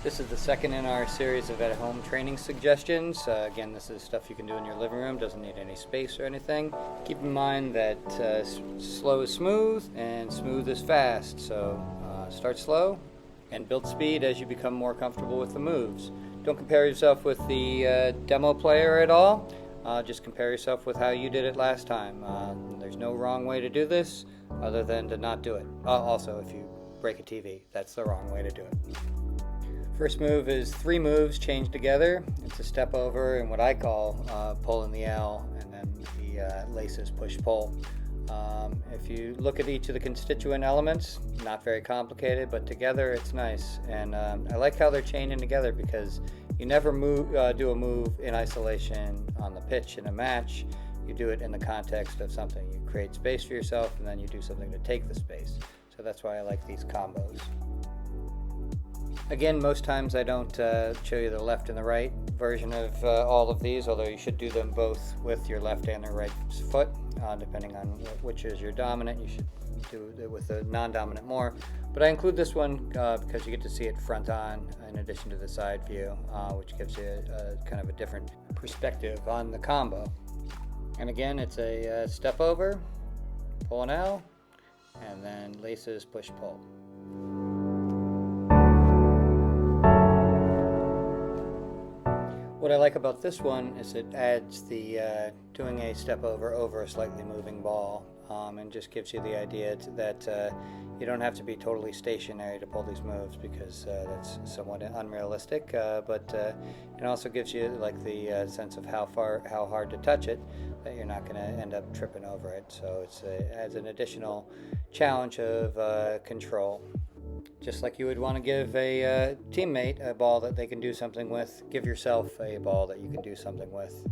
This is the second in our series of at-home training suggestions. Again, this is stuff you can do in your living room, doesn't need any space or anything. Keep in mind that slow is smooth and smooth is fast, so start slow and build speed as you become more comfortable with the moves. Don't compare yourself with the demo player at all. Just compare yourself with how you did it last time. There's no wrong way to do this other than to not do it. Also, if you break a TV, that's the wrong way to do it. First move is 3 moves chained together. It's a step over and what I call pull in the L, and then the laces push pull. If you look at each of the constituent elements, not very complicated, but together it's nice. And I like how they're chained in together because you never do a move in isolation on the pitch in a match. You do it in the context of something. You create space for yourself and then you do something to take the space. So that's why I like these combos. Again, most times I don't show you the left and the right version of all of these, although you should do them both with your left and the right foot, depending on which is your dominant. You should do it with the non-dominant more. But I include this one because you get to see it front on in addition to the side view, which gives you kind of a different perspective on the combo. And again, it's a step over, pull an L, and then laces push pull. What I like about this one is it adds the doing a step over a slightly moving ball, and just gives you the idea that you don't have to be totally stationary to pull these moves because that's somewhat unrealistic, but it also gives you like the sense of how hard to touch it, that you're not going to end up tripping over it. So it adds an additional challenge of control. Just like you would want to give a teammate a ball that they can do something with, give yourself a ball that you can do something with.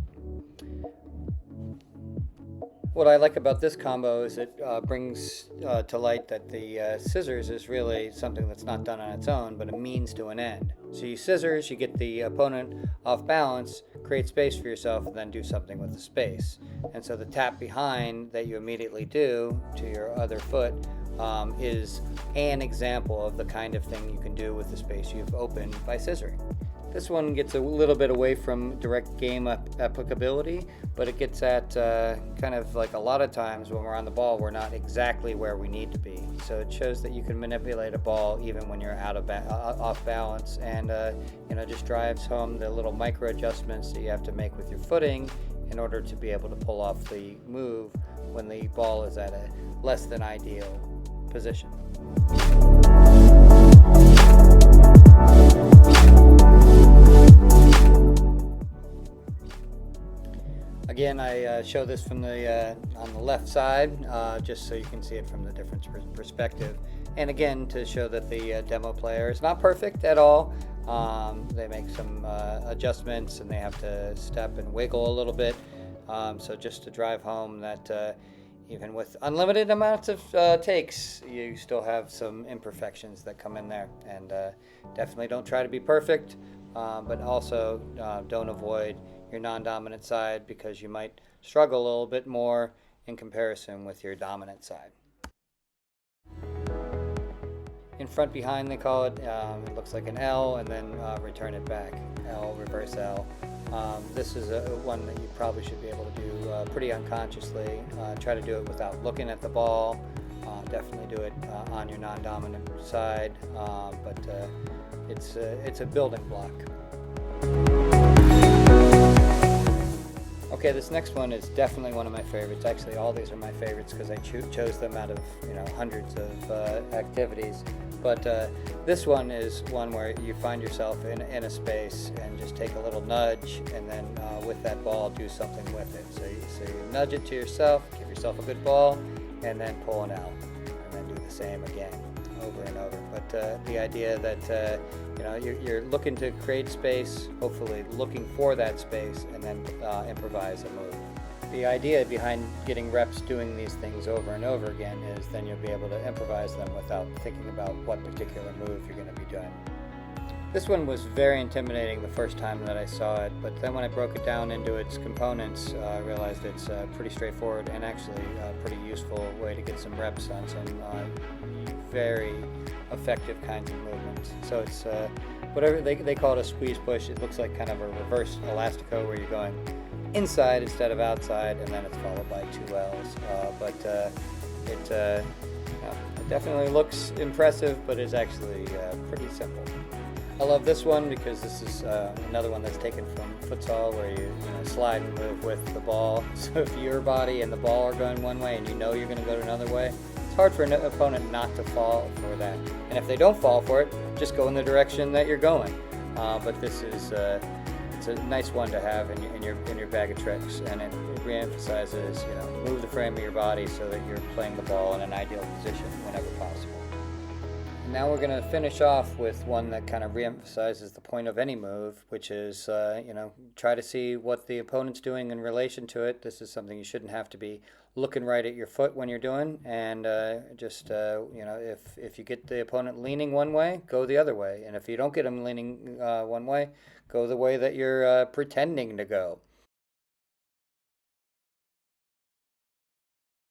What I like about this combo is it brings to light that the scissors is really something that's not done on its own, but a means to an end. So you scissors, you get the opponent off balance, create space for yourself, and then do something with the space. And so the tap behind that you immediately do to your other foot is an example of the kind of thing you can do with the space you've opened by scissoring. This one gets a little bit away from direct game applicability, but it gets at kind of like a lot of times when we're on the ball, we're not exactly where we need to be. So it shows that you can manipulate a ball even when you're off balance, and just drives home the little micro adjustments that you have to make with your footing in order to be able to pull off the move when the ball is at a less than ideal position. Again, I show this from the on the left side, just so you can see it from the different perspective. And again, to show that the demo player is not perfect at all. They make some adjustments and they have to step and wiggle a little bit. So just to drive home that even with unlimited amounts of takes, you still have some imperfections that come in there. And definitely don't try to be perfect, but also don't avoid your non-dominant side because you might struggle a little bit more in comparison with your dominant side. In front behind they call it, it looks like an L, and then return it back, L, reverse L. This is one that you probably should be able to do pretty unconsciously. Try to do it without looking at the ball. Definitely do it on your non-dominant side, but it's a building block. Okay, this next one is definitely one of my favorites. Actually, all these are my favorites because I chose them out of hundreds of activities. But this one is one where you find yourself in a space and just take a little nudge, and then with that ball do something with it. So you nudge it to yourself, give yourself a good ball, and then pull it out, and then do the same again, over and over. But the idea that you're looking to create space, hopefully looking for that space, and then improvise a move. The idea behind getting reps doing these things over and over again is then you'll be able to improvise them without thinking about what particular move you're going to be doing. This one was very intimidating the first time that I saw it, but then when I broke it down into its components, I realized it's pretty straightforward and actually a pretty useful way to get some reps on some very effective kinds of movements. So it's whatever they call it, a squeeze push. It looks like kind of a reverse elastico where you're going inside instead of outside, and then it's followed by 2 L's. It definitely looks impressive, but it's actually pretty simple. I love this one because this is another one that's taken from futsal, where you slide and move with the ball. So if your body and the ball are going one way and you know you're going to go another way, it's hard for an opponent not to fall for that. And if they don't fall for it, just go in the direction that you're going. But this is it's a nice one to have in your bag of tricks, and it re-emphasizes move the frame of your body so that you're playing the ball in an ideal position whenever possible. Now we're going to finish off with one that kind of re-emphasizes the point of any move, which is, try to see what the opponent's doing in relation to it. This is something you shouldn't have to be looking right at your foot when you're doing, and if you get the opponent leaning one way, go the other way. And if you don't get them leaning one way, go the way that you're pretending to go.